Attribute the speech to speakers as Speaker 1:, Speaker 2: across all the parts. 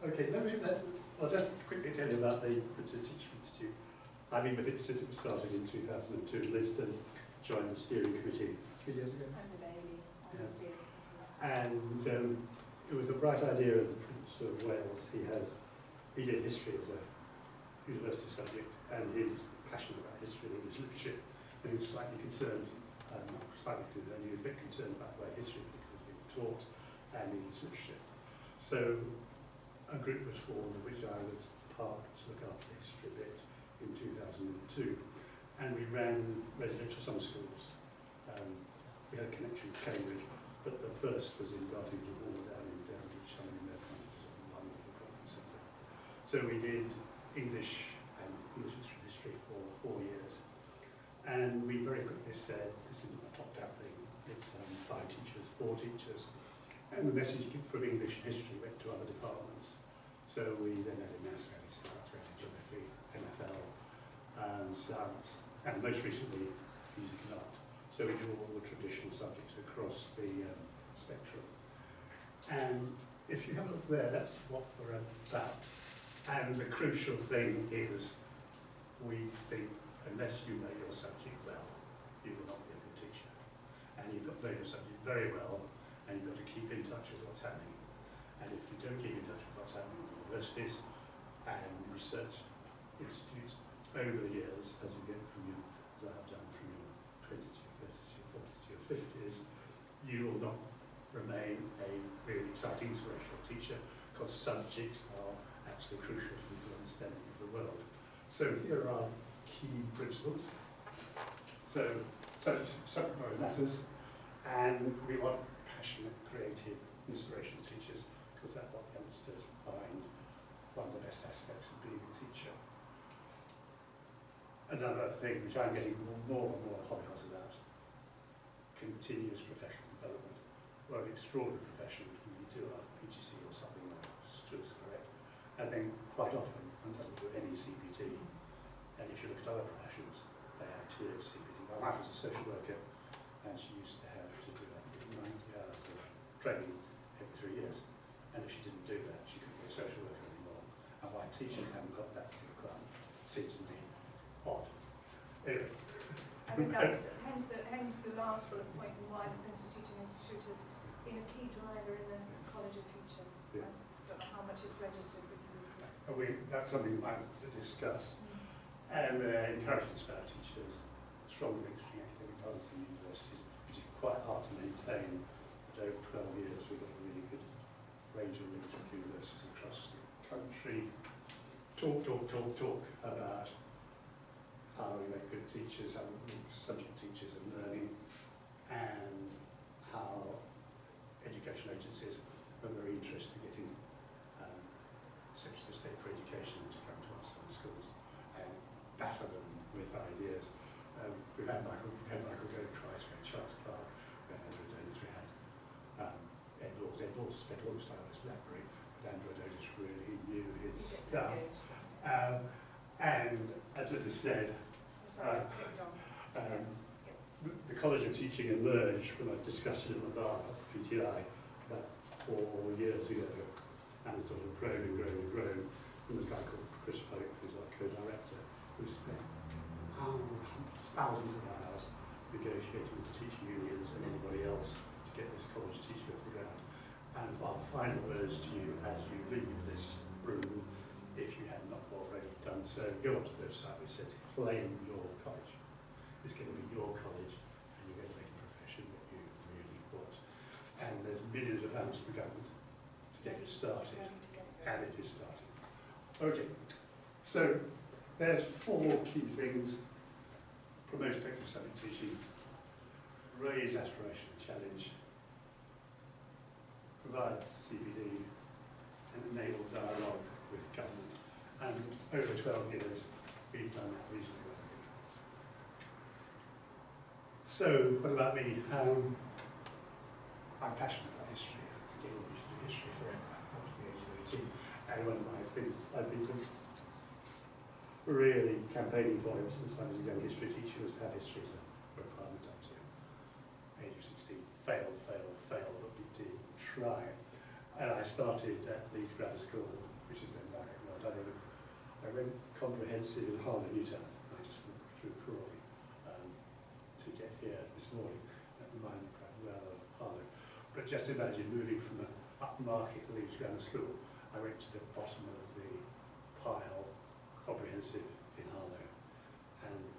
Speaker 1: Okay, I'll just quickly tell you about the Teaching Institute. I've been with it since it was started in 2002. Liston joined the steering committee 3 years ago.
Speaker 2: And the baby on the steering committee.
Speaker 1: And it was a bright idea of the Prince of Wales. He did history as a university subject, and he's passionate about history and English literature. And he was slightly concerned, not slightly concerned, he was a bit concerned about the way history was being taught and English literature. So a group was formed, of which I was part, to look after the history bit in 2002. And we ran residential summer schools. We had a connection with Cambridge, but the first was in Dartington Hall down in Downbridge, some in their front, which is a wonderful conference centre. So we did English and English history for 4 years. And we very quickly said, this isn't a top-down thing, it's 5 teachers, 4 teachers. And the message from English and history went to other departments. So we then added maths, science, geography, MFL, science, and most recently, music and art. So we do all the traditional subjects across the spectrum. And if you have a look there, that's what we're about. And the crucial thing is, we think, unless you know your subject well, you will not be a good teacher. And you've got to know your subject very well, and you've got to keep in touch with what's happening. And if you don't keep in touch with what's happening in universities and research institutes over the years, as you get from your, as I have done from your 20s to your 30s to your 40s to your 50s, you will not remain a really exciting, inspirational teacher, because subjects are actually crucial to your understanding of the world. So here are key principles. So subject matter matters, and we want passionate, creative, inspirational teachers, because that's what youngsters find one of the best aspects of being a teacher. Another thing which I'm getting more and more hot about, continuous professional development. We're an extraordinary profession when you do a PGC or something like Stuart's correct. I think quite often one doesn't do any CPT, and if you look at other professions, they have tiered CPT. My wife was a social worker, and she used to have to do, I think, 90 hours of training every 3 years. And if she didn't do that, she couldn't be a social worker anymore. And why teachers haven't got that requirement seems to me odd. Anyway.
Speaker 2: I think that was, hence the last bullet point, and why the Princess Teaching Institute has been a key driver in the College of Teaching.
Speaker 1: Yeah.
Speaker 2: I don't know how much it's registered with you.
Speaker 1: That's something we might discuss. And encouraging about teachers, strong links between academic partners and universities, which is quite hard to maintain. But over 12 years, we've got a really good range of links with universities across the country. Talk about how we make good teachers, how we make subject teachers and learning, and how education agencies are very interested in getting Secretary of State for Education to come to our summer schools and batter them with ideas. We've had Michael go twice, we had Charles Clark, we had Andrew Adonis, we had Ed Laws spent all his time on his BlackBerry, but Andrew Adonis really knew his stuff. And as I said, the College of Teaching emerged from a discussion in the bar at PTI about 4 years ago, and it's sort of grown and grown and grown. And there's a guy called Chris Pope, who's our co-director, who spent thousands of hours negotiating with the teaching unions and anybody else to get this college teaching off the ground. And our final words to you as you leave this room, if you have not already done so, go onto the website which says claim your college. It's going to be your college, and you're going to make a profession that you really want. And there's millions of pounds from the government to get it started, and it is starting. Okay, so there's 4 key things: promote effective subject teaching, raise aspiration and challenge, provide CPD, and enable dialogue with government. And over 12 years, we've done that reasonably well. So, what about me? I'm passionate about history. I think everybody should do history forever. That was the age of 18. And one of my things I've been really campaigning for ever since I was a young history teacher was to have history as a requirement up to age of 16. Failed, but we did try. And I started at Leeds Grammar School which is then direct word. I went comprehensive in Harlow Newtown. I just walked through Crawley to get here this morning. That reminded me quite well of Harlow. But just imagine moving from the upmarket Leeds Grammar School. I went to the bottom of the pile, comprehensive in Harlow, and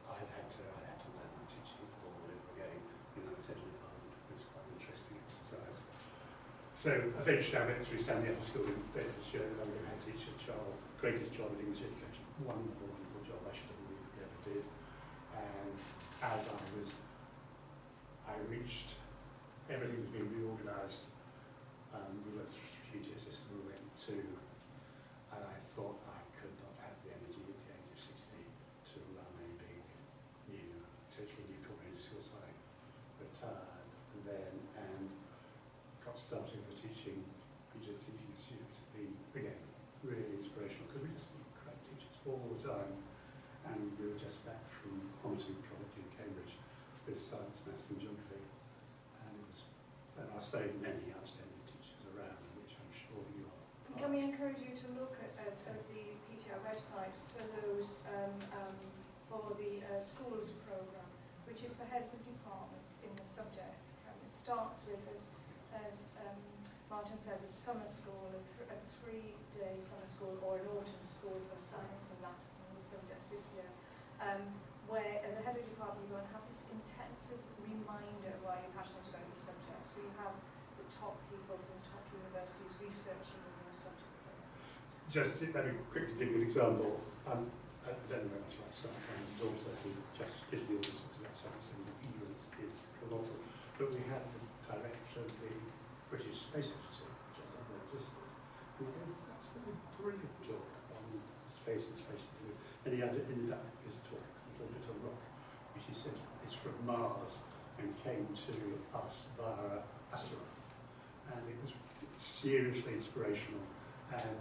Speaker 1: I had to learn my teaching all over again in an attended department. It was quite an interesting exercise. So eventually I went through Stanley Upper School in Bedfordshire, and I'm a head teacher, greatest job in English education. Wonderful, wonderful job. I should have believed it ever did. And as I reached, everything was being reorganised. We went through a strategic system we went to, and I thought I could not have the energy at the age of 60 to run a big, essentially new comprehensive school. So I retired and got started with teaching, teaching students. It's been, again, really inspirational, because we just need great teachers all the time. And we were just back from Homerton College in Cambridge with science, maths and geography. And it was, and I say many outstanding teachers around, which I'm sure you are.
Speaker 2: Can we encourage you to look at the PTR website for those, for the schools programme, which is for heads of department in the subject. It starts with, as Martin says, a summer school, a three-day summer school, or an autumn school for science and maths and the subjects this year, where as a head of department you're going to have this intensive reminder why you're passionate about your subject. So you have the top people from top universities researching within a subject.
Speaker 1: Just let me quickly give you an example. I don't know much about science. I have a daughter who just gives me all the talks about science, and ignorance is colossal. But we had the director of the British Space Agency, which I don't know existed. And he gave an absolutely brilliant talk on space and space delivery. And he ended up his talk on a little rock, which he said is from Mars and came to us via asteroid. And it was seriously inspirational. And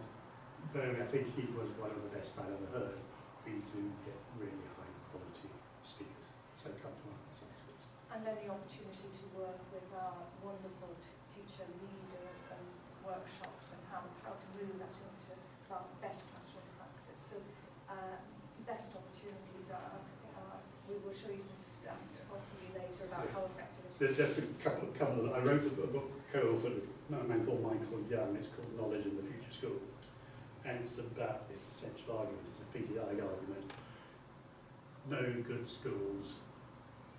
Speaker 1: though I think he was one of the best I've ever heard, we do get really high quality speakers. So come to one of the science schools.
Speaker 2: And then the opportunity to work with our wonderful teacher leaders and workshops, and how to move that into best classroom practice. So best opportunities are, we will show you some stats possibly later about how effective it is.
Speaker 1: There's just a couple. I wrote a book co-authored with a man called Michael Young. It's called Knowledge in the Future School. And it's about this essential argument. It's a PTI argument. No good schools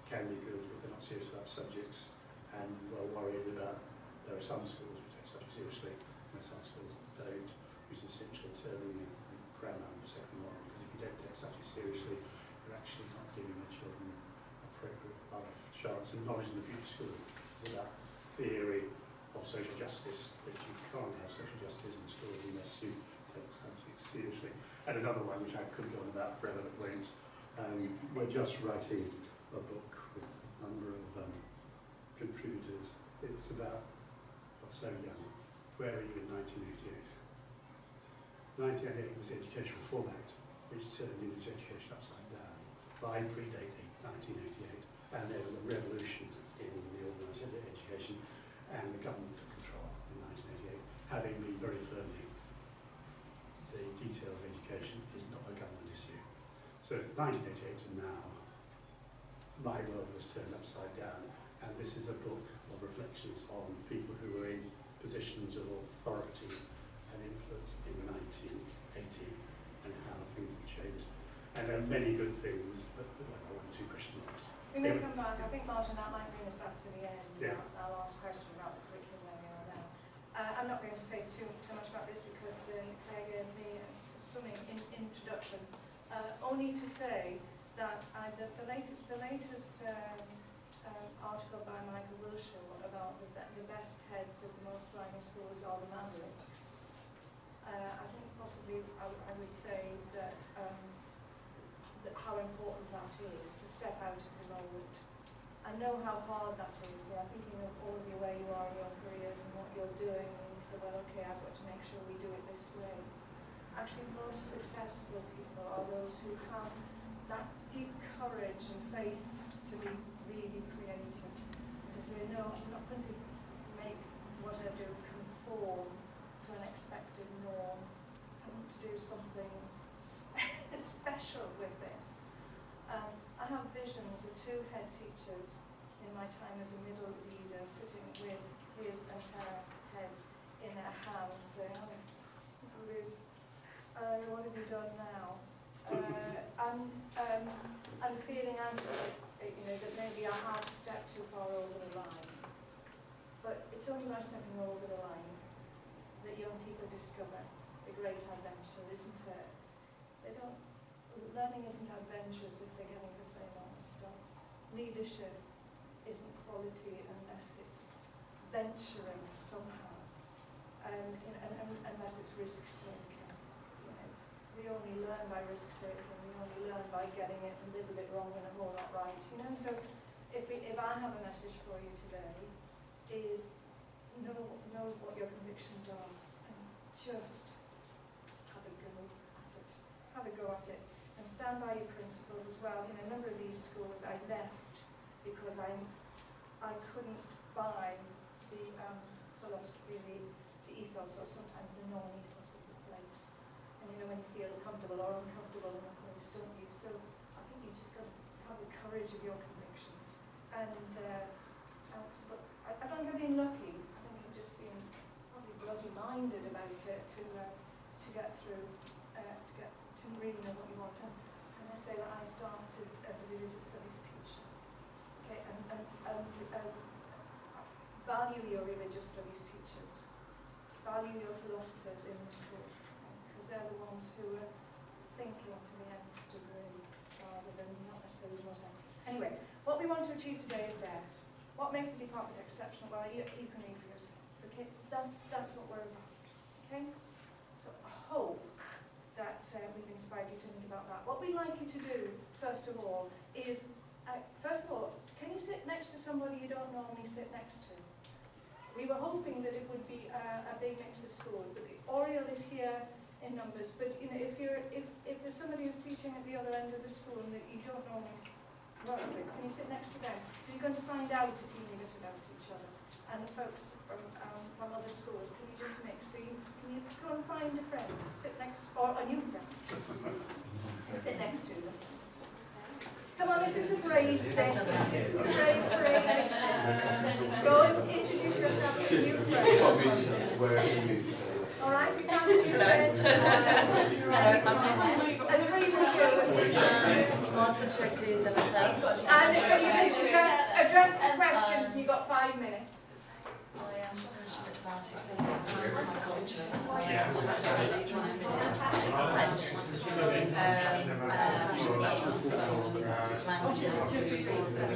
Speaker 1: can be good if they're not serious about subjects, and well worried about, there are some schools which take subjects seriously, and there are some schools that don't, which is essential turning grammar and second one, because if you don't take subjects seriously, you're actually not giving the children appropriate life chance. And Knowledge in the Future School is about theory of social justice, that you can't have social justice in schools unless you take subjects seriously. And another one which I could go on about forever, at Wayne's, we're just writing a book with a number of contributors. It's about what's so young. Where are you in 1988? 1988 was the Education Reform Act, which turned English education upside down. But I predate 1988, and there was a revolution in the organised education, and the government took control in 1988, having been very firmly the detail of education is not a government issue. So 1988 to now, my world was turned upside down, and this is a book of reflections on people who were in positions of authority and influence in 1980 and how things have changed. And there are many good things, but like 1 or 2 question marks.
Speaker 2: We may come back. I think, Martin, that might bring us back to the end.
Speaker 1: Yeah.
Speaker 2: Our last question about the curriculum where we are now. I'm not going to say too much about this because Claire gave me a stunning introduction. Only to say that the latest article by Michael Wilshaw about the best heads of the most thriving schools are the Mavericks. I think possibly I would say that how important that is to step out of the mold. I know how hard that is. Yeah, thinking of all of you where you are in your careers and what you're doing, and you say, well, okay, I've got to make sure we do it this way. Actually, most successful people are those who have that deep courage and faith to be really creative. And to say, no, I'm not going to make what I do conform to an unexpected norm. I want to do something special with this. I have visions of 2 head teachers in my time as a middle leader sitting with his and her head in their hands saying, oh, Liz, what have you done now? I'm feeling that maybe I have stepped too far over the line. But it's only by stepping over the line that young people discover the great adventure, isn't it? Learning isn't adventurous if they're getting the same old stuff. Leadership isn't quality unless it's venturing somehow, unless it's risk-taking. We only learn by risk-taking, we only learn by getting it a little bit wrong and a whole lot right. So if I have a message for you today, is know what your convictions are and just have a go at it. Have a go at it. And stand by your principles as well. In a number of these schools I left because I couldn't buy the philosophy, the ethos, or sometimes the non-ethos of the place. And when you feel comfortable or uncomfortable in a place, don't you? So I think you just got to have the courage of your convictions. And I don't think I've been lucky. I think I've just been probably bloody-minded about it to get through, to really know what you want. And I say that I started as a religious studies teacher. Okay, and value your religious studies teachers. Value your philosophers in the school, because they're the ones who are thinking to the nth degree rather than not necessarily most. Anyway, what we want to achieve today is there. What makes a department exceptional? Well, you can read for yourself. Okay, that's what we're about. Okay, so I hope that we've inspired you to think about that. What we'd like you to do, first of all, is can you sit next to somebody you don't normally sit next to? We were hoping that it would be a big mix of schools, but the Oriel is here in numbers. But if there's somebody who's teaching at the other end of the school that you don't normally work with, can you sit next to them? You're going to find out a teeny bit about each other. And the folks from other schools, can you just mix? So can you go and find a friend, sit next, or a new friend, and sit next to them. Come on, this is a brave thing. This is a brave phrase. Go and introduce yourself to a new friend. All right, we found a new friend. And three for
Speaker 3: My subject is MFL.
Speaker 2: And can you just address the questions? You've got 5 minutes.
Speaker 3: I am passionate about it, my culture. I am transmitting languages as a general thing. My subject up to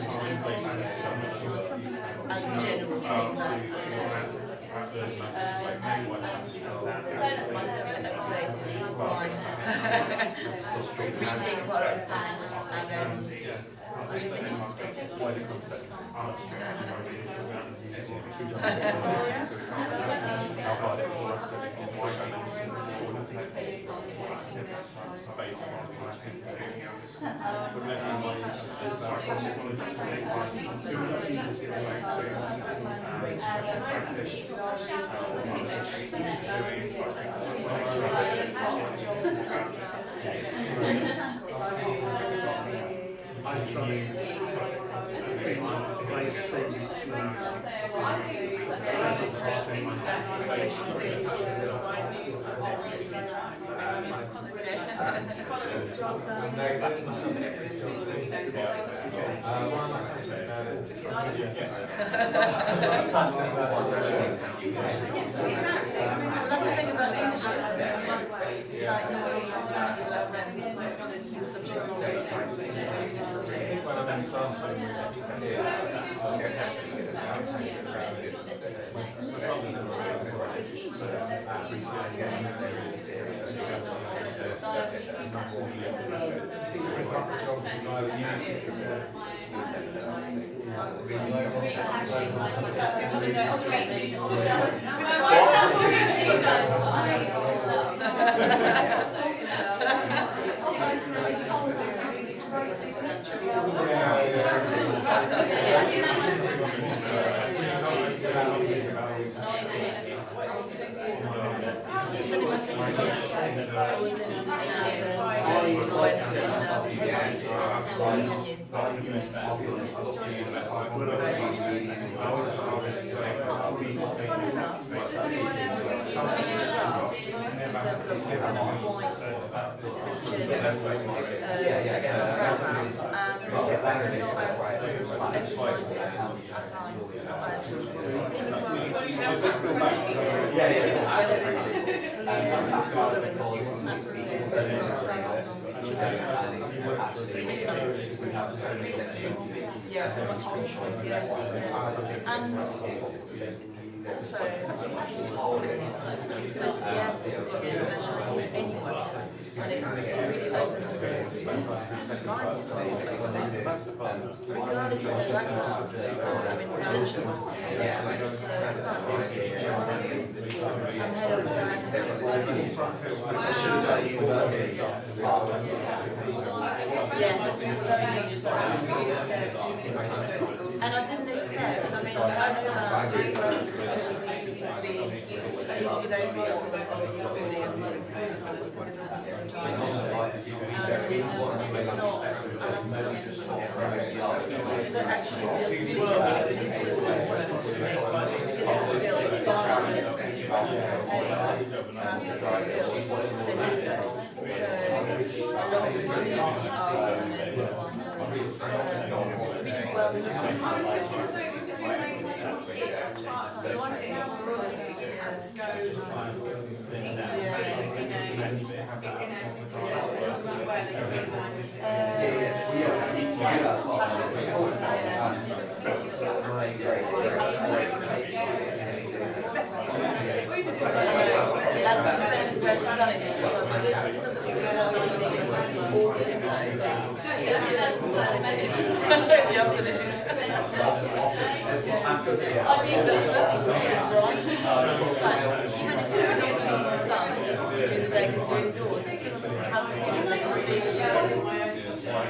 Speaker 3: date reading what I'm saying and then So I think actually holding it, it's supposed to be able to do professional anyway, and it's really open to regardless of the background, I mean, financial. I'm head of yes, very much so. And I didn't expect, I mean, I know that used to be very critical of the equality of public schools because of the stereotype. It's not but actually the community of these schools was specific because it was built to have this built 10 years ago. So a lot of the community are from there as well. It's really well looked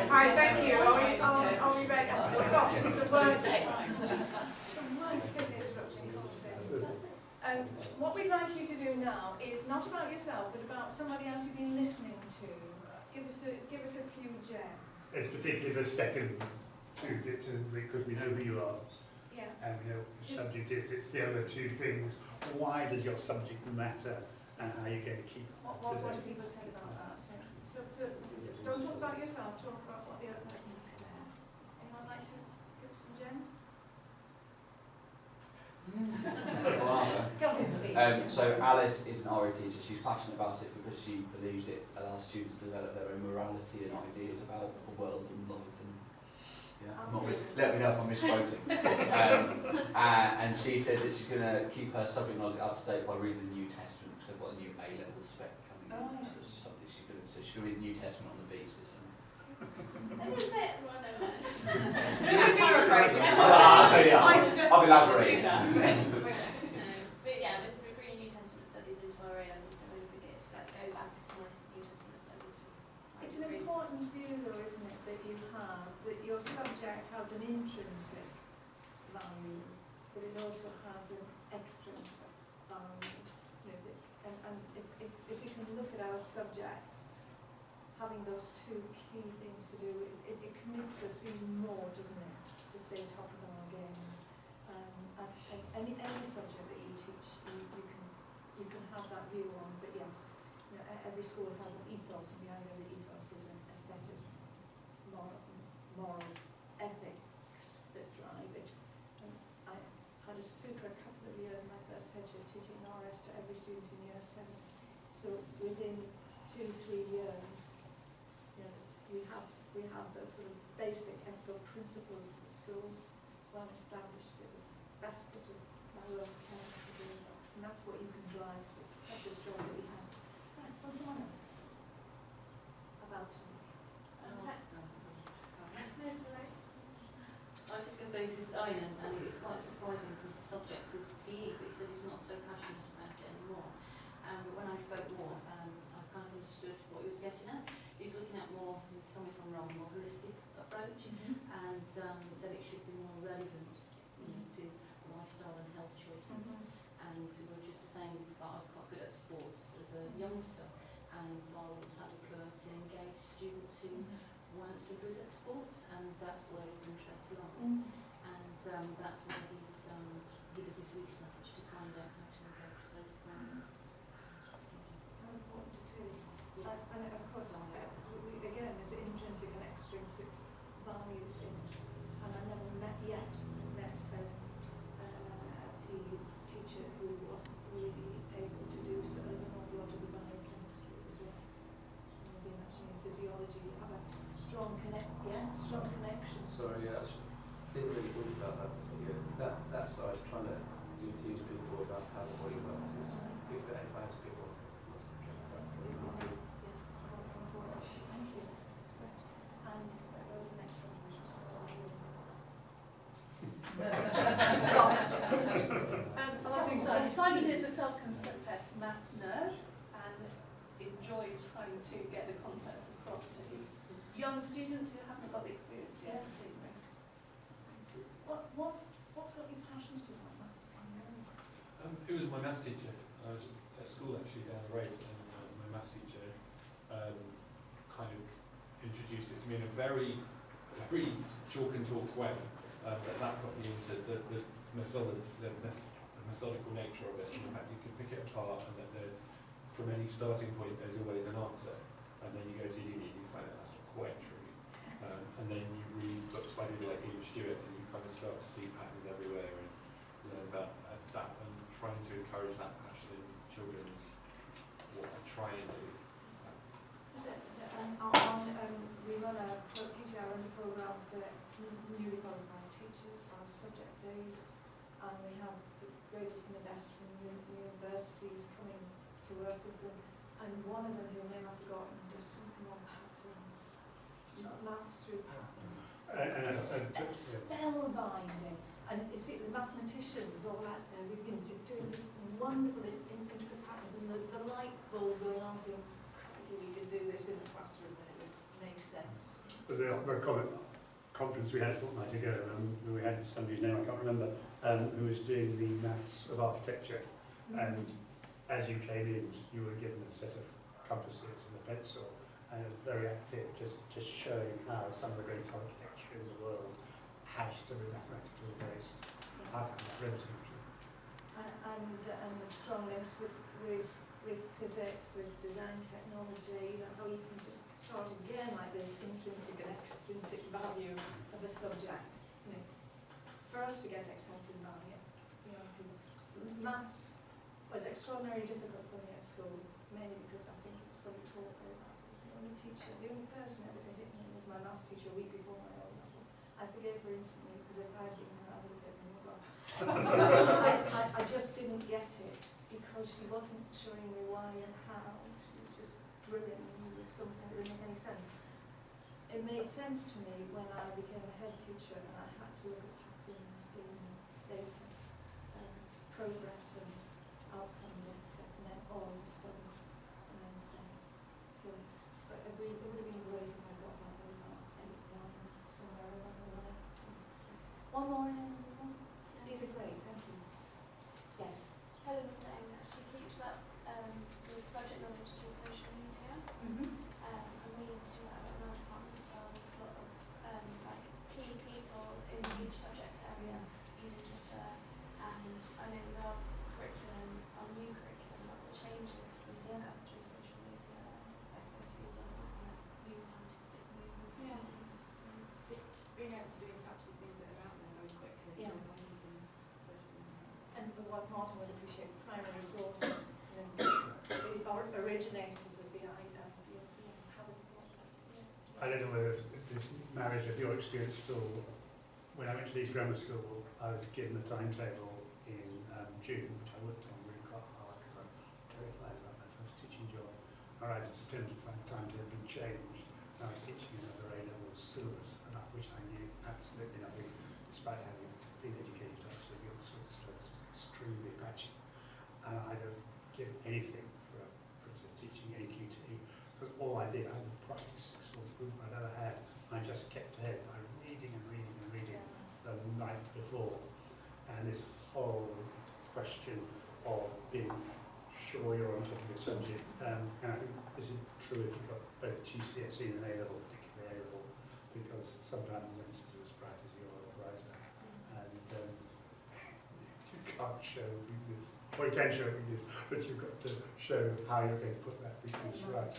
Speaker 2: Hi, thank you. Are we ready? We've got some words interrupting courses. What we'd like you to do now is not about yourself, but about somebody else you've been listening to. Give us a few gems.
Speaker 1: It's particularly the second two bits, because we know who you are.
Speaker 2: Yeah.
Speaker 1: And we know what the subject is. It's the other two things. Why does your subject matter, and how you're going to keep it
Speaker 2: What do people say about that? So don't talk about yourself, talk about what the other person is saying. Anyone like to give us some gems?
Speaker 4: So Alice is an RA teacher. She's passionate about it because she believes it allows students to develop their own morality and ideas about the world and life. Let me know if I'm misquoting. And she said that she's going to keep her subject knowledge up to date by reading the New Testament, because they've got a new A-level spec coming in.
Speaker 2: Oh.
Speaker 4: So it's something she's going to. So she's going to read the New Testament on the beach this summer.
Speaker 5: Paraphrasing.
Speaker 4: I'll elaborate.
Speaker 5: But yeah, with reading New Testament studies into our A levels, so we forget that go back to New Testament studies.
Speaker 2: It's an important view, though, isn't it, that you have, that your subject has an intrinsic value, but it also has an extrinsic value. You know, and if we can look at our subjects having those two key things to do, it commits us even more, doesn't it, to stay top of our game. And any subject that you teach, you can have that view on. But yes, you know, every school has an ethos, and behind every ethos is a set of morals, ethics that drive it. And I had a super couple of years in my first headship teaching RS to every student in year 7. So within 2-3 years, you know, we have those sort of basic ethical principles of the school well established. It was the best bit of my work to do that. And that's what you can drive, so it's a precious job that we have. Right, from someone else. About something else.
Speaker 5: I was just going to say, this is Ian, and it's quite surprising because the subject is PE, but he said he's not so passionate about it anymore. But when I spoke more, I kind of understood what he was getting at. He's looking at more, tell me if I'm wrong, more holistic approach, and that it should be more relevant, you know, to lifestyle and health choices. And we were just saying that I was quite good at sports as a a youngster, and so I would have a club to engage students who weren't so good at sports, and that's where his interest lies. And that's where he's, he does his research to find out how to engage those kinds of students.
Speaker 2: How important it is.
Speaker 5: Yeah.
Speaker 2: And of course, again, there's intrinsic and extrinsic values in it. And I never met a PE teacher who wasn't really able to do sort of an awful lot of the biochemistry as well. Maybe imagining physiology, you have a strong connection.
Speaker 6: Sorry, yeah, I didn't really think about that. Yeah, that side, trying to enthuse people about how the body works is, if I had to pick one, that's the object.
Speaker 2: Thank you. That's great. And what was the next one? Which was lost.
Speaker 7: Simon is a self-confessed math nerd and enjoys trying to get the concepts across to his young students who haven't got the experience yet.
Speaker 2: What got you passionate about maths?
Speaker 8: It was my maths teacher. I was at school actually down the road, and my maths teacher kind of introduced it to me in a very chalk and talk way. But that got me into the methodical nature of it, and the fact you can pick it apart, and that from any starting point there's always an answer. And then you go to uni and you find out that's not quite true. And then you read books by people like Ian Stewart, and you kind of start to see patterns everywhere, and learn about that, and trying to encourage that passion in children is what I try and do.
Speaker 2: We run a program for newly qualified teachers, our subject days, and we have the greatest and the best from universities coming to work with them. And one of them, whose name I've forgotten, does something on patterns, maths through patterns. Spellbinding. And you see, the mathematicians all out there, we've been doing these wonderful intricate patterns, and the light bulb going on saying, crikey, we could do this in the classroom, and it would make sense.
Speaker 1: But the conference we had a fortnight ago, we had somebody's name I can't remember, who was doing the maths of architecture, and as you came in, you were given a set of compasses and a pencil, and it was very active, just showing how some of the great architecture in the world has to be mathematically based. I found that riveting.
Speaker 2: And the strong links with physics, with design technology, and how you can just start again like this intrinsic and extrinsic value of a subject. You know, for us to get excited about it, maths was extraordinarily difficult for me at school, mainly because I think it was probably taught very badly. The only person ever to hit me was my maths teacher a week before my O level. I forgave her instantly, because if I had been her, I would have hit me as well. I just didn't get it, because she wasn't showing me why and how. She was just drilling me with something that didn't make any sense. It made sense to me when I became a head teacher and I had to look at patterns in data, progress and outcome data, and then all of a sudden it made sense. So, but it would have been great if I got that over 8, 9, somewhere along the way. One more, these are great, thank you. Yes.
Speaker 9: Helen was saying that she keeps up with subject knowledge through social media, and we do that at our department as well. There's a lot of like key people in each subject area using Twitter, and I know with our curriculum, our new curriculum, a lot of the changes we discuss through social media, I suppose views on new artistic movement.
Speaker 3: Being able to be in touch with things that are out there very quickly.
Speaker 2: Yeah.
Speaker 3: By using social media.
Speaker 2: And what Martin would appreciate, primary sources, and the originators of the idea.
Speaker 1: I don't know whether this marriage with your experience at all. When I went to Leeds Grammar School, I was given a timetable in June, which I worked on really quite hard because I'm terrified about my first teaching job. I arrived in September to find the timetable had been changed. I was teaching another A-level syllabus, about which I knew absolutely nothing, despite having been educated to absolutely all sorts of stuff. It was extremely patchy. And I'd have given anything for teaching AQT, because all I did, I had the brightest sixth group I'd ever had. I just kept ahead by reading and reading and reading the night before. And this whole question of being sure you're on top of your subject, and I think this is true if you've got both GCSE and an A-level, particularly A-level, because sometimes youngsters are as bright as you are, or brighter, and you can't show weakness, or you can show weakness, but you've got to show how you're going to put that weakness right.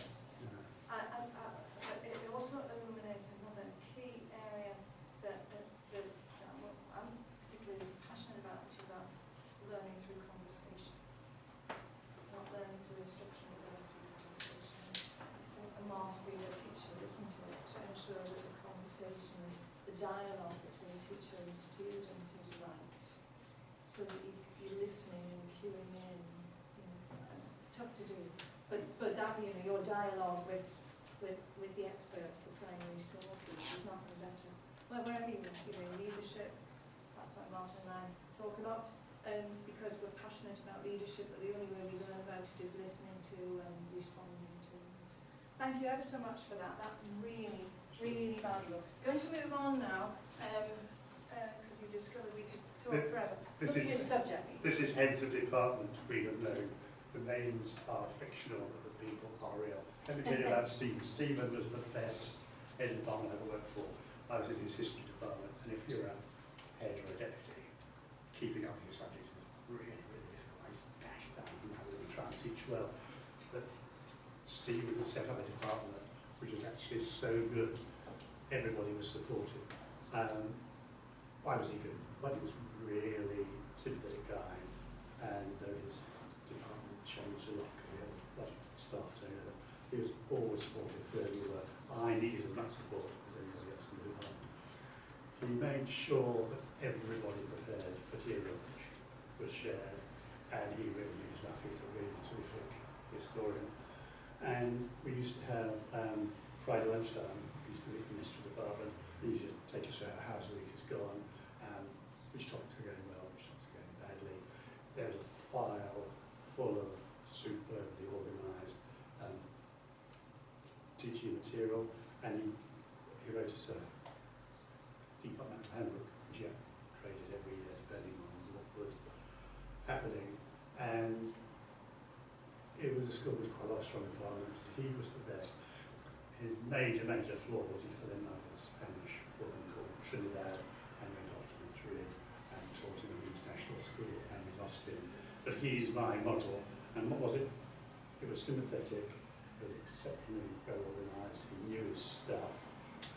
Speaker 2: It also illuminates another key area that I'm particularly passionate about, which is about learning through conversation. Not learning through instruction, but learning through conversation. It's a mastery of a teacher, listen to it, to ensure that the conversation, the dialogue between teacher and student is right. So that you're listening and cueing in. It's tough to do. But that, your dialogue with the experts, the primary sources, is not going better. Well, wherever you leadership, that's what Martin and I talk about, because we're passionate about leadership, but the only way we learn about it is listening to and responding to things. Thank you ever so much for that. That's really, really valuable. Going to move on now, because you discovered we could talk forever. Look at your subject.
Speaker 1: This is heads of department. We have known the names are fictional, but the people are real. Let me tell you about Stephen. Stephen was the best head of department I ever worked for. I was in his history department, and if you're a head or a deputy, keeping up with your subject is really, really difficult. I used to dash down and have to try and teach well. But Stephen had set up a department which was actually so good, everybody was supportive. Why was he good? Well, he was really sympathetic guy, and his department changed a lot because he had a lot of staff turnover. He was always supportive where we were. I needed as much support as anybody else in the department. He made sure that everybody prepared material was shared, and he really used that. He was a really terrific historian. And we used to have Friday lunchtime. We used to meet the Ministry department. He used to take us out how's the week has gone, which topics are going well, which topics are going badly. There was a file full of superbly organised teaching material, and he wrote us a departmental handbook, which he created every year depending on what was happening. And it was a school with quite a lot of strong departments. He was the best. His major flaw was he fell in love with a Spanish woman called Trinidad and went off to Madrid and taught in an international school, and we lost him. But he's my model. And what was it? It was sympathetic, it was exceptionally well organised, he knew his stuff,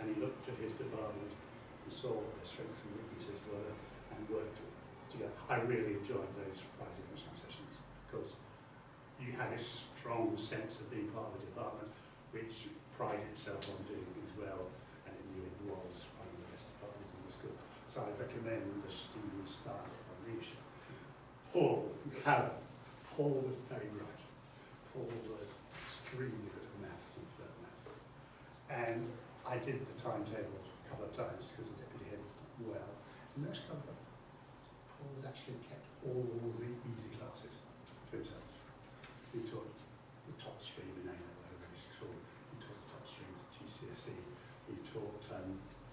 Speaker 1: and he looked at his department and saw what their strengths and weaknesses were and worked together. I really enjoyed those Friday lunchtime sessions because you had a strong sense of being part of a department which prided itself on doing things well, and it knew it was one of the best departments in the school. So I recommend the student style of leadership. Paul was very bright. Paul was extremely good at maths and flirt maths. And I did the timetables a couple of times because the deputy head was not well. And those couple of Paul had actually kept all the easy classes to himself. He taught the top stream in A-level over his school. He taught the top streams at GCSE. He taught,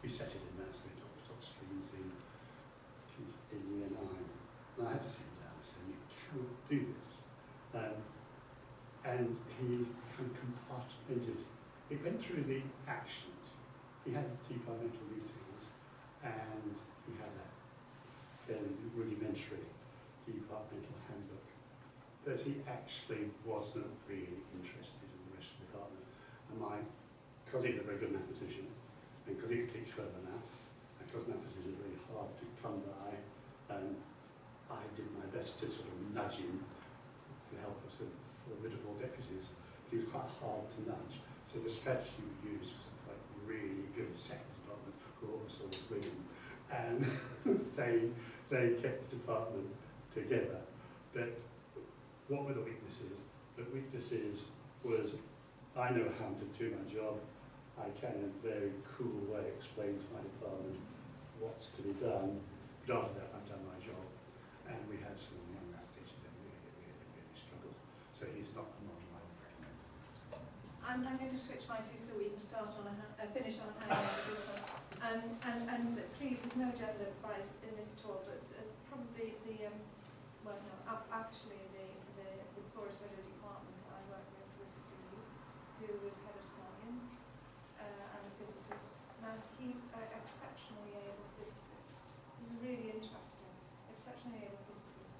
Speaker 1: we set it in maths, he taught the top streams in year 9. And I had to sit him down and say, you cannot do this. And he kind of compartmented. He went through the actions. He had departmental meetings, and he had a fairly rudimentary departmental handbook. But he actually wasn't really interested in the rest of the department. And because he's a very good mathematician, and because he could teach further maths, and because mathematicians are really hard to come by, I did my best to sort of nudge him to help us formidable deputies. But he was quite hard to nudge. So the strategy we used was a quite really good second department who almost always win. And they kept the department together. But what were the weaknesses? The weaknesses was I know how to do my job. I can in a very cool way explain to my department what's to be done. But after that, I've done my job. And we had some young maths teachers that really struggled. So he's not a model I would recommend.
Speaker 2: I'm going to switch my two so we can start on finish on a high note this one. And please, there's no gender bias in this at all, but probably the, well no, actually the course, head of department I worked with was Steve, who was head of science and a physicist. Now, he exceptionally able physicist. This is really interesting. Exceptionally able physicist.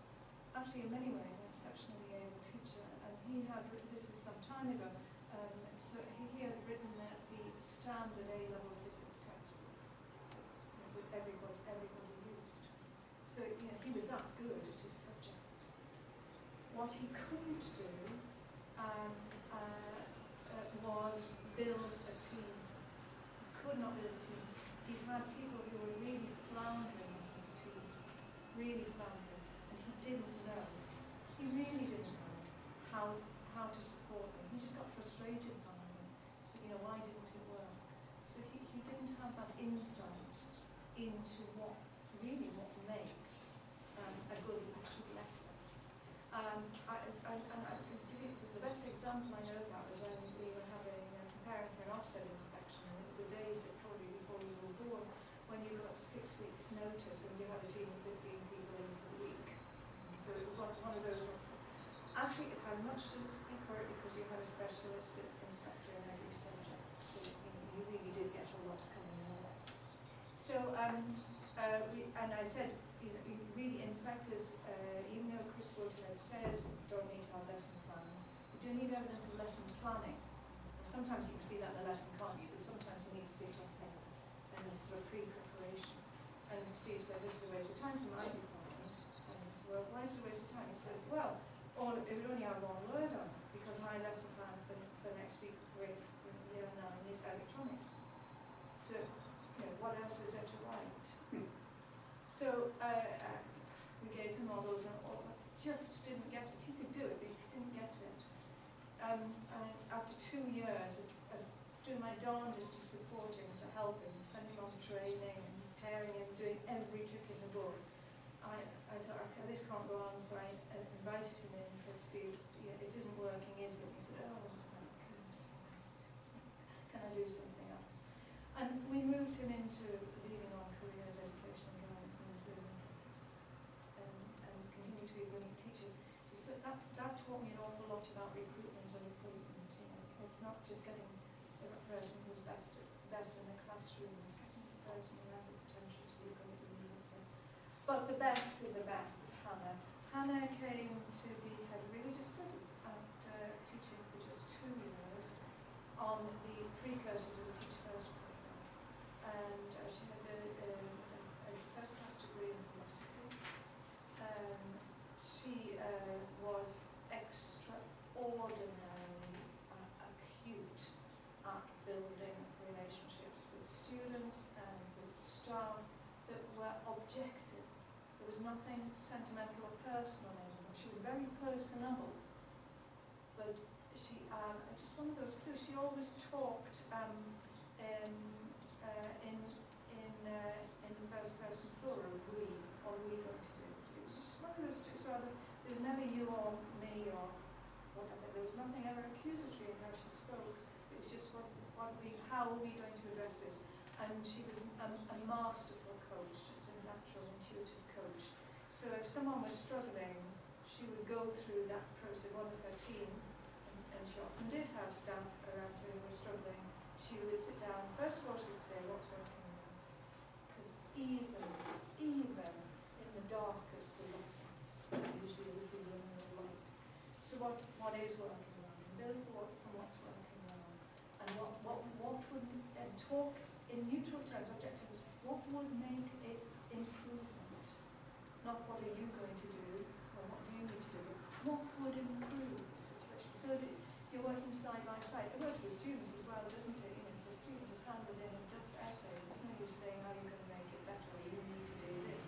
Speaker 2: Actually, in many ways, an exceptionally able teacher. And he had written, this is some time ago, so he had written the standard A-level physics textbook that everybody used. So, he was that good at his subject. What he couldn't do was build a team. He could not build a team. He had people who were really floundering in his team, really floundering, and he didn't know. He really didn't know how to support them. He just got frustrated by them. So, why didn't it work? So he didn't have that insight into what makes a good lesson. The best example I know of that was when we were preparing for an offset inspection, and it was the days that probably before you were born, when you got 6 weeks' notice and you had a team of 15 people in for a week. So it was one of those. Actually, it had much to speak for it because you had a specialist inspector in every subject, so you really did get a lot coming your way. So, and I said, really inspectors, even though Chris Woodhead says don't need to have lesson plans, you do need evidence of lesson planning. Sometimes you can see that in a lesson, can't you? But sometimes you need to see it in a sort of pre-preparation. And Steve said, this is a waste of time for my department. And I said, well, why is it a waste of time? He said, well, it would only have one word on it, because my lesson plan for next week with year 9 is electronics. So, what else is there to write? So, we gave him all those, and just didn't get it. He could do it, but he didn't get it. And after 2 years of doing my darndest to support him, to help him, send him on training, and preparing him, doing every trick in the book, I thought, okay, this can't go on, so I invited him in and said, Steve, it isn't working, is it? He said, oh, my goodness, can I do something else? And we moved him into leading on careers, education and guidance, and he was really interested, and continued to be a brilliant teacher. So that taught me an awful lot about recruitment and appointment. It's not just getting the person who's best in the classroom, it's getting the person who has the potential to be a great leader. But the best of the best is Hannah. Hannah came to be head of religious studies after teaching for just 2 years on the precursor to the Teach First program. And she had a first-class degree in philosophy. She was extraordinarily acute at building relationships with students and with staff that were objective. There was nothing sentimental or personal in it. She was very personable, but she, just one of those clues, she always talked in first person plural, we, or we going to do. It was just one of those two, so there was never you or me or whatever. There was nothing ever accusatory in how she spoke. It was just how are we going to address this? And she was a masterful coach, just a natural, intuitive coach. So if someone was struggling, she would go through that process, one of her team, and she often did have staff around her who were struggling. She would sit down, first of all she would say, what's working well? Because even in the darkest of lessons, there's usually a little room of light. So what is working well? Build from what's working well. And what would, talk in neutral terms, objectives, what would make it improvement? Not what are you going to do, or what do you need to do, but what would improve the situation? So that you're working side by side. It works with students as well, doesn't it? If the student is handed in a tough essay, there's no use saying how you're going to make it better, or you need to do this.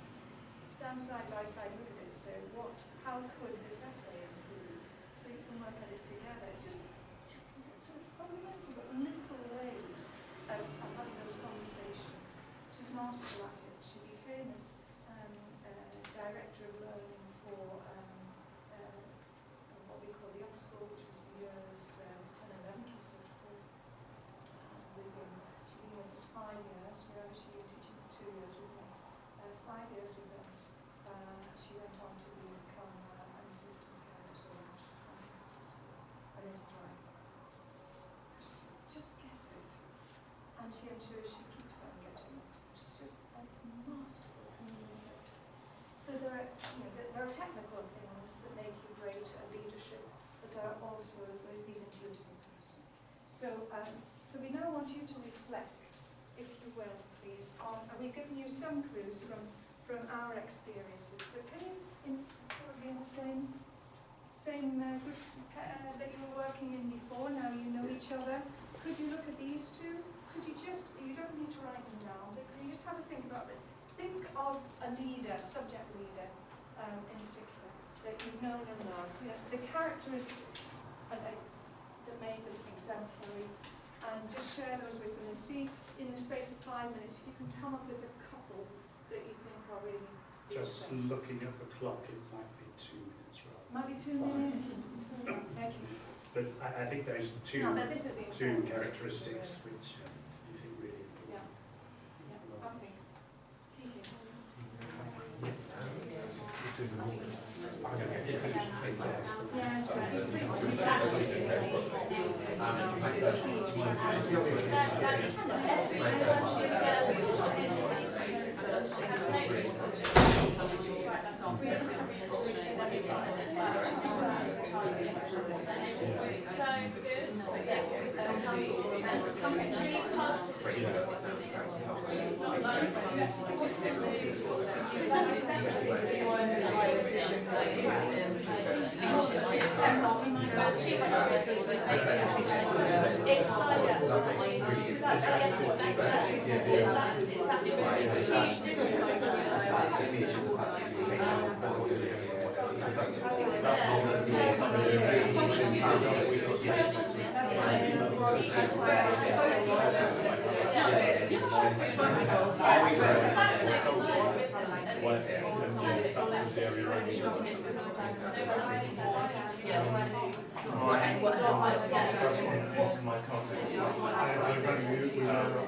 Speaker 2: Stand side by side, look at it, and say, how could this essay improve? So you can work at it together. It's just sort of fundamental, but little ways of having those conversations. She's masterful at it. She became a director of learning for what we call the Up School, which was years 10 and 11, she's lived for. She's been with us 5 years. We were actually teaching for 2 years with her. 5 years with us. She went on to become an assistant head at a national we've given you some clues from our experiences, but can you, probably in the same groups that you were working in before, now you know each other, could you look at these two? Could you just, you don't need to write them down, but could you just have a think about it? Think of a leader, subject leader in particular, that you've known and loved, you know, the characteristics that made them exemplary, and just share those with them and see in the space of 5 minutes if you can come up with a couple that you think are really
Speaker 1: Just
Speaker 2: essentials.
Speaker 1: looking at the clock, it might be 2 minutes rather.
Speaker 2: Might be 2 minutes. Thank you.
Speaker 1: But I think those two,
Speaker 2: No, but this is the
Speaker 1: two
Speaker 2: important
Speaker 1: characteristics
Speaker 2: piece,
Speaker 1: which you think really important.
Speaker 2: Yeah. Okay. Key things. Yeah, that's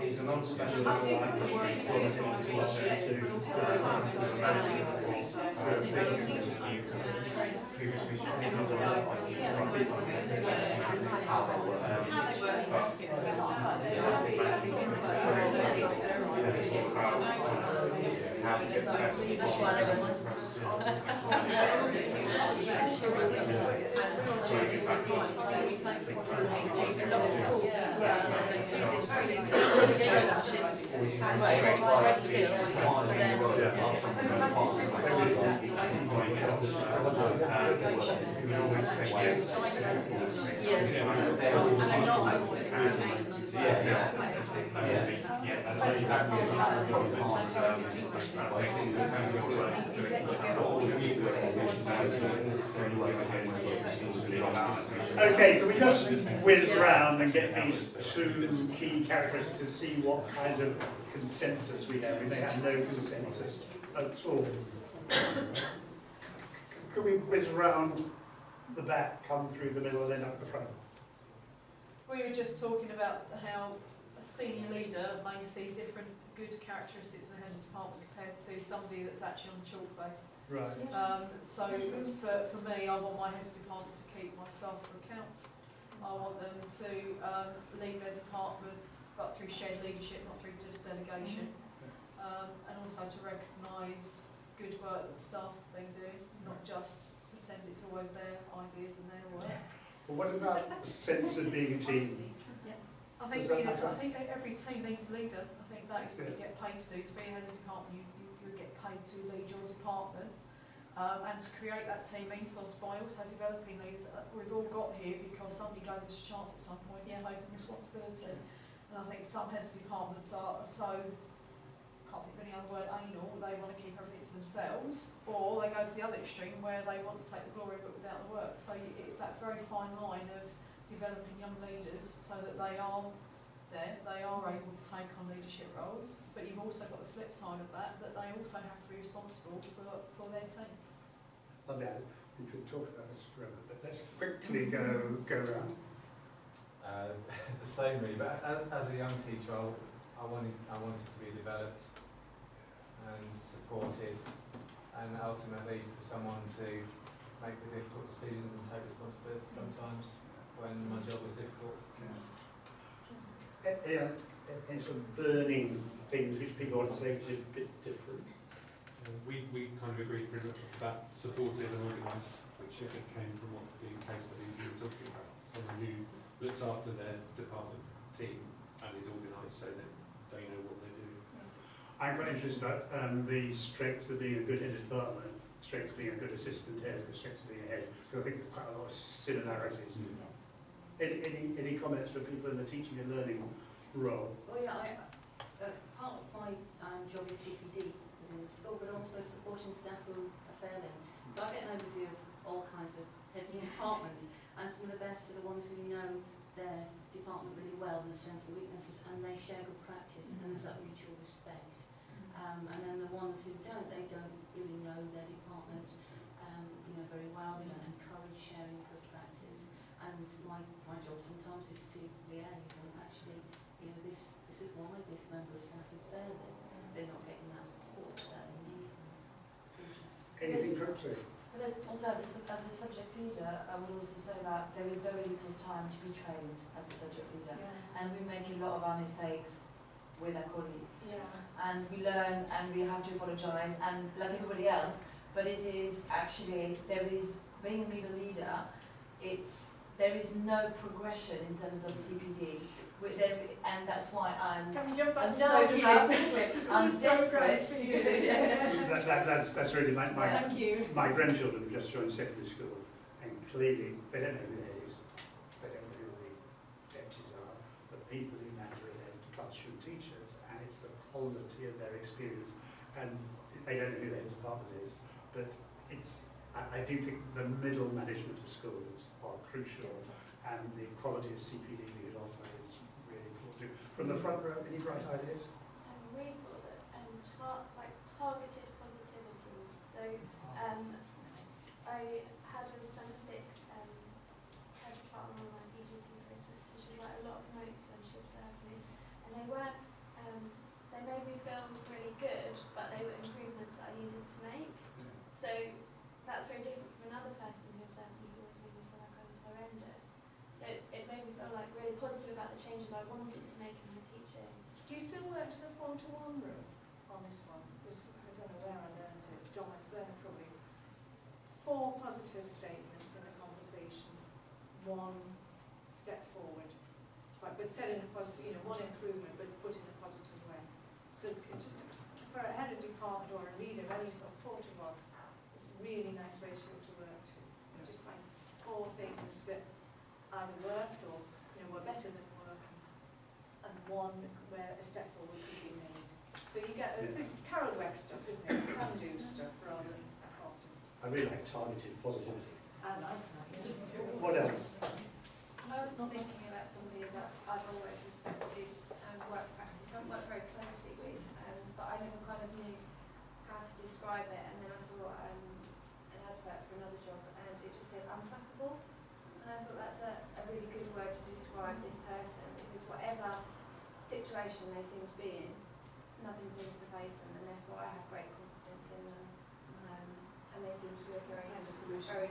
Speaker 6: He's a non-specialist
Speaker 1: Okay, can we just whiz around and get these two key characteristics to see what kind of consensus we have? We may have no consensus at all. Could we whiz around the back, come through the middle, and then up the front?
Speaker 3: We were just talking about how a senior leader may see different good characteristics in a head of department compared to somebody that's actually on the chalk face.
Speaker 1: Right.
Speaker 3: So for me, I want my heads of departments to keep my staff to account. I want them to lead their department, but through shared leadership, not through just delegation. And also to recognise good work that the staff have been doing, not just pretend it's always their ideas and their work.
Speaker 1: Well, what about the sense of being a team?
Speaker 3: I think
Speaker 1: Does that matter?
Speaker 3: I think every team needs a leader. I think that is what you get paid to do. To be a head of department, you get paid to lead your department and to create that team ethos by also developing leaders. We've all got here because somebody gave us a chance at some point to take responsibility. And I think some heads of departments are so, can't think of any other word, anal, they want to keep everything to themselves, or they go to the other extreme where they want to take the glory but without the work. So it's that very fine line of developing young leaders so that they are there, they are able to take on leadership roles, but you've also got the flip side of that, that they also have to be responsible for their team.
Speaker 1: Lovely. We could talk about this forever, but let's quickly go around.
Speaker 10: The same really, but as a young teacher, I wanted to be developed and supported, and ultimately for someone to make the difficult decisions and take responsibility sometimes when my job was difficult.
Speaker 1: Any sort of burning things which people want to say which is a bit different?
Speaker 8: We kind of agreed pretty much with that, supportive and organised, which I think came from what the case study you were talking about. Someone who looks after their department team and is organised so that they know what they're doing.
Speaker 1: I'm quite interested about the strengths of being a good head of department, strengths of being a good assistant head, the strengths of being a head, because I think there's quite a lot of similarities. Any comments from people in the teaching and learning role?
Speaker 5: Oh yeah, part of my job is CPD within the school, but also supporting staff who are failing. So I get an overview of all kinds of heads of department, and some of the best are the ones who know their department really well, their strengths and weaknesses, and they share good practice, and there's that mutual respect. And then the ones who don't, they don't really know their department very well, they don't encourage sharing good practice. And my job sometimes is to liaise and actually, this is why this member of staff is failing. They're not getting that support that they need.
Speaker 1: Anything from you?
Speaker 3: But there's also, as a subject leader, I will also say that there is very little time to be trained as a subject leader.
Speaker 2: Yeah.
Speaker 3: And we make a lot of our mistakes with our colleagues.
Speaker 2: Yeah.
Speaker 3: And we learn and we have to apologise, and like everybody else, but it is actually, there is, being a middle leader, there is no progression in terms of CPD. And that's why
Speaker 2: Can we jump
Speaker 3: I'm
Speaker 2: back
Speaker 3: so
Speaker 2: down
Speaker 3: keen.
Speaker 2: about this?
Speaker 3: I'm desperate.
Speaker 1: That's really
Speaker 2: Thank you.
Speaker 1: my grandchildren have just joined secondary school, and clearly they don't know who the head is, they don't know who the deputies are, the people who matter are their classroom teachers, and it's the quality of their experience, and they don't know who the head department is, but I do think the middle management of schools are crucial, and the quality of CPD we could offer is really important. From the front row, any bright ideas?
Speaker 9: We call it targeted positivity. So I had a fantastic head of department on my PGC placements, and she wrote a lot of notes when she observed me, and they weren't. They made me feel really good, but they were improvements that I needed to make. So that's very different from another person who observed me who always made me feel like I was horrendous. So it made me feel like really positive about the changes I wanted to make in my teaching.
Speaker 2: Do you still work to the 4-to-1 room on this one? Because I don't know where I learned it. John was there probably. 4 positive statements in a conversation, 1 step forward, but said in a positive, 1 improvement, but put in a positive way. So just for a head of department or a leader, any sort of 4-to-1, it's a really nice ratio to work to. You just find 4 things that either worked or were better than work, and 1 where a step forward could be made. So you get it's Carol Weck stuff, isn't it? Can-do stuff rather than often.
Speaker 1: I really like targeted positivity.
Speaker 2: I like that.
Speaker 1: What else?
Speaker 11: I was thinking about somebody that I've always respected and work practice. I haven't worked very closely with, but I never kind of knew how to describe it. And then I saw an advert for another job, and it just said unflappable. And I thought that's a really good word to describe this person, because whatever situation they seem to be in, nothing seems to face them, and therefore I have great confidence in them. And they seem to do a very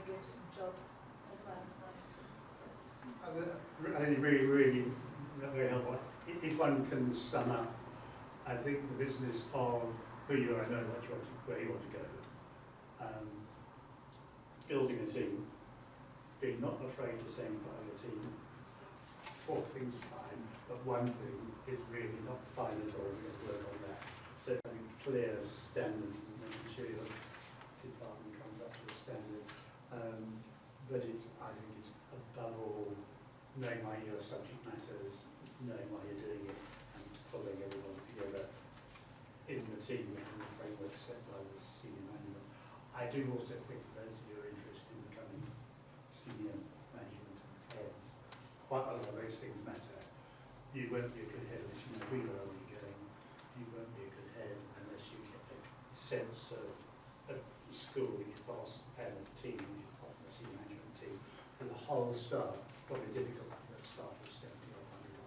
Speaker 11: good job as well. It's nice to.
Speaker 1: I think really very helpful. If one can sum up, I think the business of who you are, I know what you want to, where you want to go. Building a team, being not afraid to say part of your team. 4 things fine, but 1 thing is really not fine at all. We have to work on that. So having clear standards and making sure your department comes up to the standard. But I think it's above all knowing why your subject matters, knowing why you're doing it, and pulling everyone together in the team and the framework set by the senior management. I do also think for those of you who are interested in becoming senior management heads, quite a lot of those things matter. You won't be a good head unless you know where you're going. You won't be a good head unless you get a sense of a school, which is boss, and a team, which is part of the senior management team. For the whole staff, probably difficult to get a staff of 70 or 100 or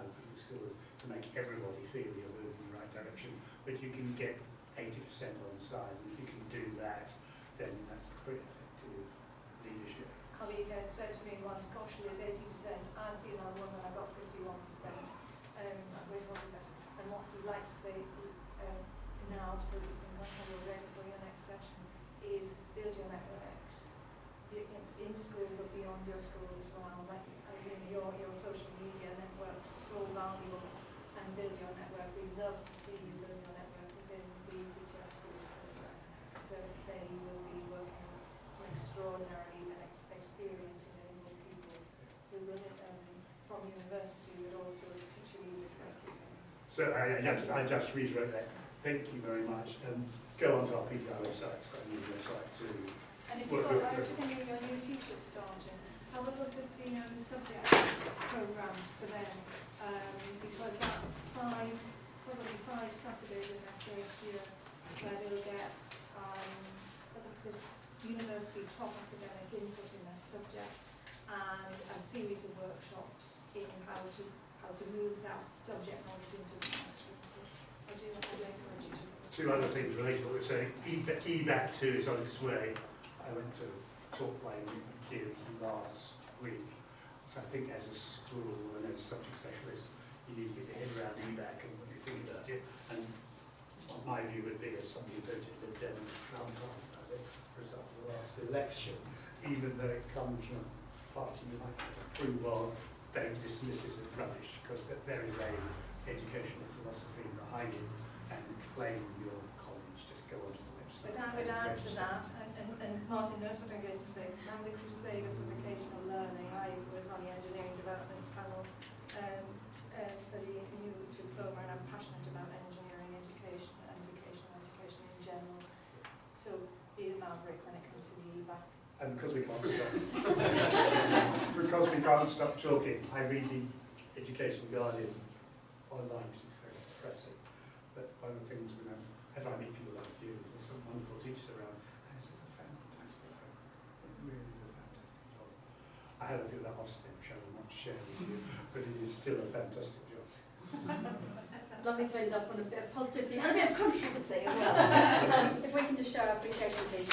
Speaker 1: 150 in the school to make everybody feel you're moving in the right direction. But you can get 80% on the side, and if you can do that, then that's pretty effective leadership.
Speaker 2: Colleague had said to me once, gosh, there's 80%. I feel I won when I got 51%. We're probably better. And what we'd like to say now, so that you can have your ready for your next session, is build your networks in school, but beyond your school as well. Like, your social media networks so valuable, and build your network. We'd love to see you build extraordinarily experienced and able people who run it from university, but also teacher leaders like yourselves.
Speaker 1: So I just reiterate that. Thank you very much. Go onto our PPI website, it's got a new website too.
Speaker 2: And if you've got, I was thinking of your new teachers starting, have a look at the subject programme for them, because that's probably five Saturdays in their first year where they'll get this university top academic input in their subject and a series of workshops in how to move that subject knowledge into the classroom. So I do encourage you to.
Speaker 1: Two other things related to what we're saying. EBAC 2 is on its way. I went to talk by Kieran last week. So I think as a school and as subject specialist, you need to get your head around EBAC and what you think about it. And my view would be, as somebody who voted for Devon Trump about it, for example, the last election, even though it comes from a party you might approve of, don't dismiss it as rubbish, because there is a educational philosophy behind it, and claim your college. Just go onto the website.
Speaker 2: But I would add to that, and Martin knows what I'm going to say, because I'm the crusader for vocational learning. I was on the engineering development panel for the new diploma, and I'm passionate about engineering education and vocational education in general. So be the maverick when it comes to the EBAC.
Speaker 1: And because we can't stop, because we can't stop talking, I read the Education Guardian online, which is very depressing. But one of the things when I meet people like you, there's some wonderful teachers around, and it's just a fantastic job. It really is a fantastic job. I have a few of that Ofsted, which I will not share with you, but it is still a fantastic job.
Speaker 12: Lovely to end up on a bit of positivity and a bit of controversy as well. If we can just show our appreciation, please.